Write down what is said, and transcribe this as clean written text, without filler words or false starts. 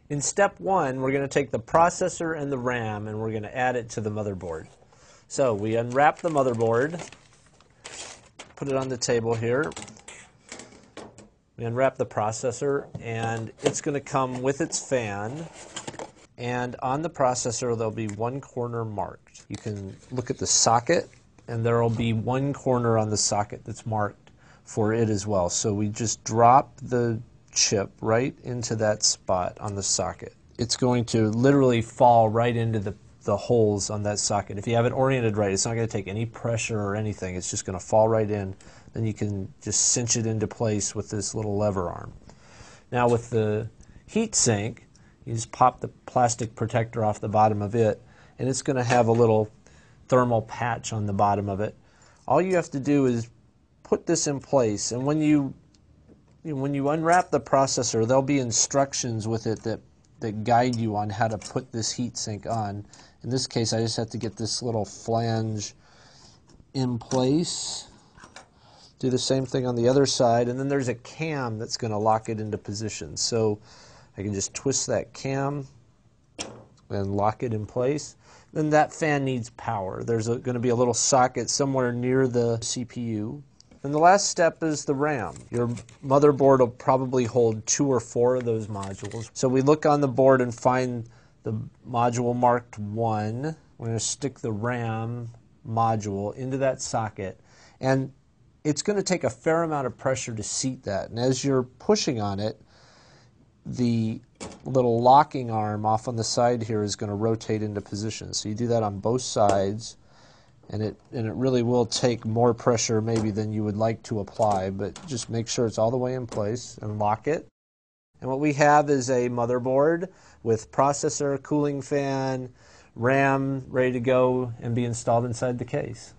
In step one, we're going to take the processor and the RAM and we're going to add it to the motherboard. So we unwrap the motherboard, put it on the table here. We unwrap the processor and it's going to come with its fan, and on the processor there'll be one corner marked. You can look at the socket and there will be one corner on the socket that's marked for it as well. So we just drop the chip right into that spot on the socket. It's going to literally fall right into the holes on that socket. If you have it oriented right, it's not going to take any pressure or anything. It's just going to fall right in. Then you can just cinch it into place with this little lever arm. Now with the heat sink, you just pop the plastic protector off the bottom of it, and it's going to have a little thermal patch on the bottom of it. All you have to do is put this in place, and when you unwrap the processor, there'll be instructions with it that guide you on how to put this heat sink on. In this case, I just have to get this little flange in place. Do the same thing on the other side, and then there's a cam that's going to lock it into position. So I can just twist that cam and lock it in place. Then that fan needs power. There's going to be a little socket somewhere near the CPU. And the last step is the RAM. Your motherboard will probably hold 2 or 4 of those modules. So we look on the board and find the module marked 1. We're going to stick the RAM module into that socket. And it's going to take a fair amount of pressure to seat that. And as you're pushing on it, the little locking arm off on the side here is going to rotate into position. So you do that on both sides. And it really will take more pressure maybe than you would like to apply, but just make sure it's all the way in place and lock it. And what we have is a motherboard with processor, cooling fan, RAM ready to go and be installed inside the case.